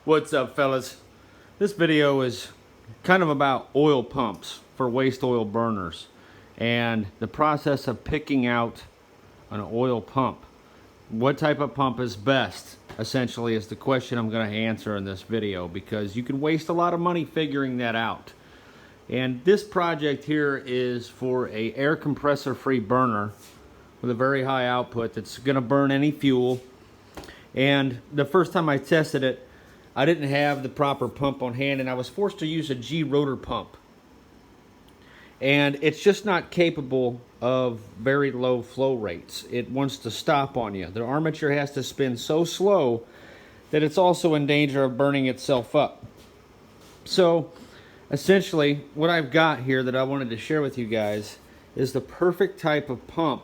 What's up, fellas? This video is kind of about oil pumps for waste oil burners and the process of picking out an oil pump. What type of pump is best, essentially, is the question I'm going to answer in this video, because you can waste a lot of money figuring that out. And this project here is for a air compressor free burner with a very high output that's going to burn any fuel. And the first time I tested it, I didn't have the proper pump on hand, and I was forced to use a G rotor pump. And it's just not capable of very low flow rates. It wants to stop on you. The armature has to spin so slow that it's also in danger of burning itself up. So essentially, what I've got here that I wanted to share with you guys is the perfect type of pump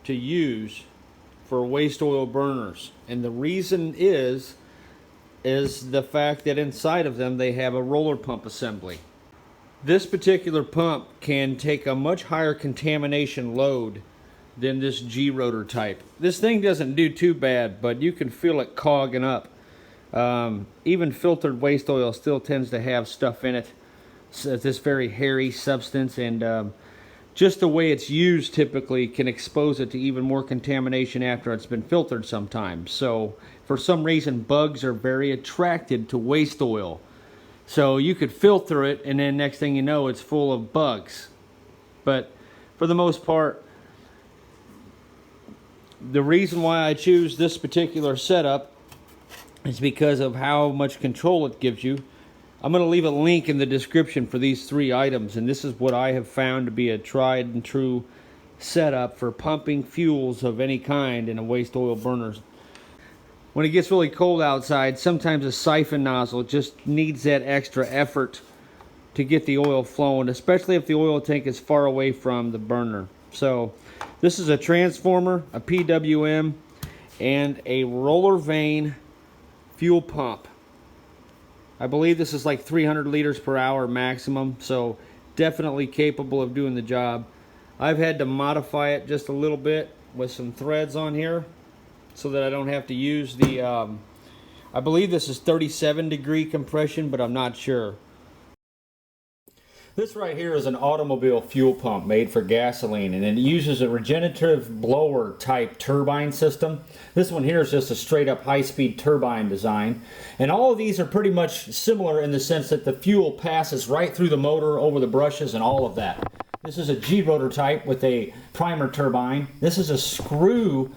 to use for waste oil burners. And the reason is the fact that inside of them they have a roller pump assembly. This particular pump can take a much higher contamination load than this G rotor type. This thing doesn't do too bad, but you can feel it clogging up. Even filtered waste oil still tends to have stuff in it. So this very hairy substance, and just the way it's used typically can expose it to even more contamination after it's been filtered sometimes. So for some reason, bugs are very attracted to waste oil. So you could filter it, and then next thing you know, it's full of bugs. But for the most part, the reason why I choose this particular setup is because of how much control it gives you. I'm going to leave a link in the description for these three items, and this is what I have found to be a tried and true setup for pumping fuels of any kind in a waste oil burner. When it gets really cold outside, sometimes a siphon nozzle just needs that extra effort to get the oil flowing, especially if the oil tank is far away from the burner. So this is a transformer, a PWM, and a roller vane fuel pump. I believe this is like 300 liters per hour maximum, so definitely capable of doing the job. I've had to modify it just a little bit with some threads on here so that I don't have to use the, I believe this is 37-degree compression, but I'm not sure. This right here is an automobile fuel pump made for gasoline, and it uses a regenerative blower type turbine system. This one here is just a straight up high-speed turbine design, and all of these are pretty much similar in the sense that the fuel passes right through the motor, over the brushes, and all of that. This is a G rotor type with a primer turbine. This is a screw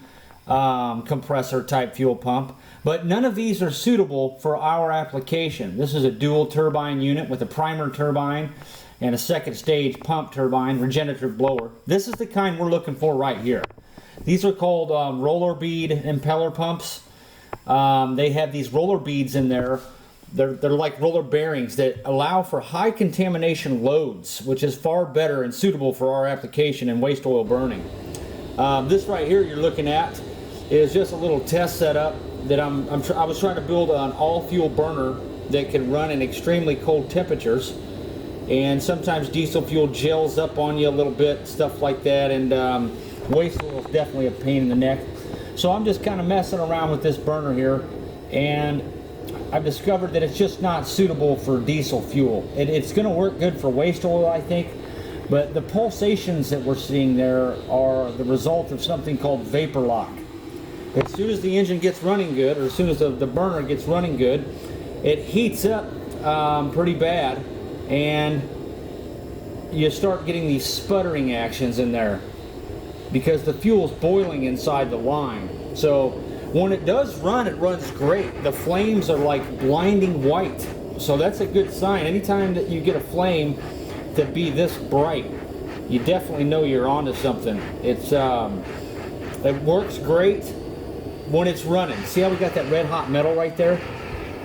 compressor type fuel pump, but none of these are suitable for our application. This is a dual turbine unit with a primer turbine and a second stage pump turbine, regenerative blower. This is the kind we're looking for right here. These are called roller bead impeller pumps. They have these roller beads in there. They're like roller bearings that allow for high contamination loads, which is far better and suitable for our application in waste oil burning. This right here you're looking at is just a little test setup that I was trying to build an all-fuel burner that can run in extremely cold temperatures. And sometimes diesel fuel gels up on you a little bit, stuff like that, and waste oil is definitely a pain in the neck. So I'm just kind of messing around with this burner here, and I've discovered that it's just not suitable for diesel fuel. It's going to work good for waste oil, I think, but the pulsations that we're seeing there are the result of something called vapor lock. As soon as the engine gets running good, or as soon as the burner gets running good, it heats up pretty bad, and you start getting these sputtering actions in there because the fuel's boiling inside the line. So when it does run, it runs great. The flames are like blinding white, so that's a good sign. Anytime that you get a flame to be this bright, you definitely know you're onto something. It works great when it's running. See how we got that red hot metal right there?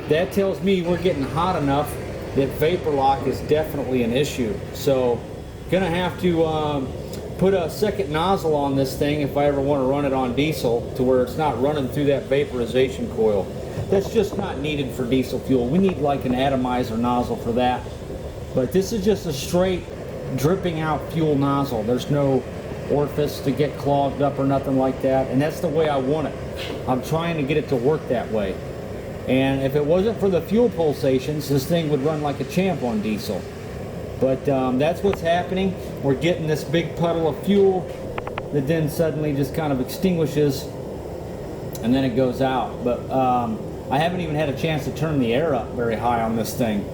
That tells me we're getting hot enough that vapor lock is definitely an issue. So gonna have to put a second nozzle on this thing if I ever want to run it on diesel, to where it's not running through that vaporization coil. That's just not needed for diesel fuel. We need like an atomizer nozzle for that. But this is just a straight dripping out fuel nozzle. There's no orifice to get clogged up or nothing like that, and that's the way I want it. I'm trying to get it to work that way. And if it wasn't for the fuel pulsations, this thing would run like a champ on diesel. But that's what's happening. We're getting this big puddle of fuel that then suddenly just kind of extinguishes and then it goes out. But I haven't even had a chance to turn the air up very high on this thing.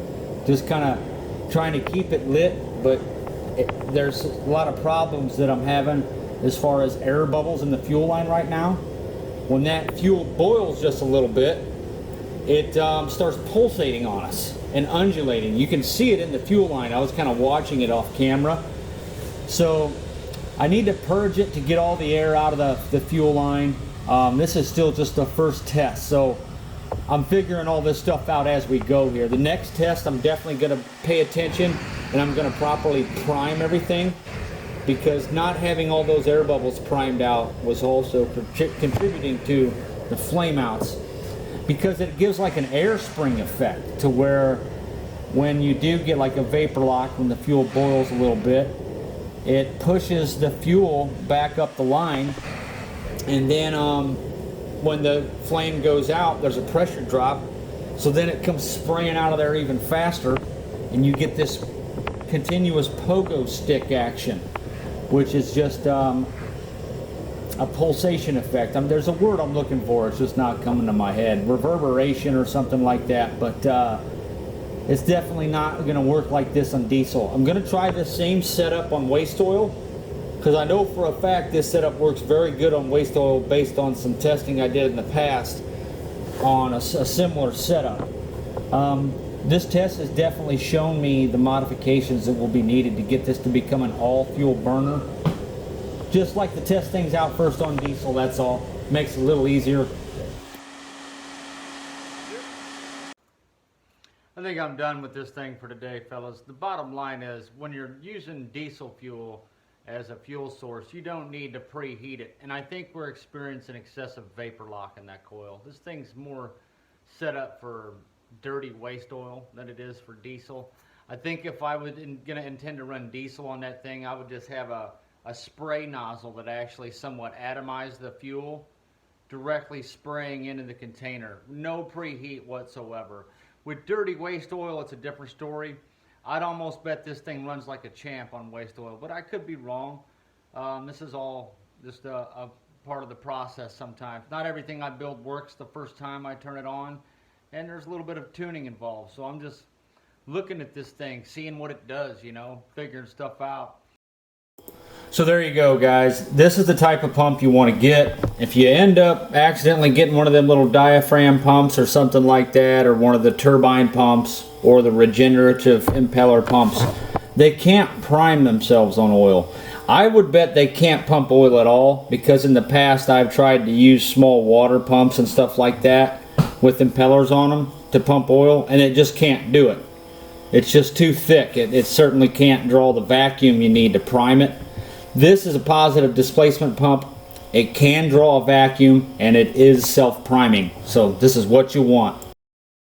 Just kind of trying to keep it lit, but there's a lot of problems that I'm having as far as air bubbles in the fuel line right now. When that fuel boils just a little bit, it starts pulsating on us and undulating. You can see it in the fuel line. I was kind of watching it off camera. So I need to purge it to get all the air out of the fuel line. This is still just the first test, so I'm figuring all this stuff out as we go here. The next test, I'm definitely going to pay attention, and I'm going to properly prime everything, because not having all those air bubbles primed out was also contributing to the flame outs, because it gives like an air spring effect to where when you do get like a vapor lock, when the fuel boils a little bit, it pushes the fuel back up the line, and then when the flame goes out, there's a pressure drop, so then it comes spraying out of there even faster, and you get this continuous pogo stick action, which is just a pulsation effect. There's a word I'm looking for, it's just not coming to my head. Reverberation or something like that, but it's definitely not going to work like this on diesel. I'm going to try the same setup on waste oil, because I know for a fact this setup works very good on waste oil based on some testing I did in the past on a similar setup. This test has definitely shown me the modifications that will be needed to get this to become an all-fuel burner. Just like to test things out first on diesel, that's all. Makes it a little easier. I think I'm done with this thing for today, fellas. The bottom line is, when you're using diesel fuel as a fuel source, you don't need to preheat it. And I think we're experiencing excessive vapor lock in that coil. This thing's more set up for dirty waste oil than it is for diesel. I think if I was gonna intend to run diesel on that thing, I would just have a spray nozzle that actually somewhat atomized the fuel, directly spraying into the container. No preheat whatsoever. With dirty waste oil, it's a different story. I'd almost bet this thing runs like a champ on waste oil, but I could be wrong. This is all just a part of the process sometimes. Not everything I build works the first time I turn it on, and there's a little bit of tuning involved. So I'm just looking at this thing, seeing what it does, you know, figuring stuff out. So there you go, guys. This is the type of pump you want to get. If you end up accidentally getting one of them little diaphragm pumps or something like that, or one of the turbine pumps or the regenerative impeller pumps, they can't prime themselves on oil. I would bet they can't pump oil at all, because in the past I've tried to use small water pumps and stuff like that with impellers on them to pump oil, and it just can't do it. It's just too thick. It certainly can't draw the vacuum you need to prime it. This is a positive displacement pump. It can draw a vacuum, and it is self-priming. So this is what you want.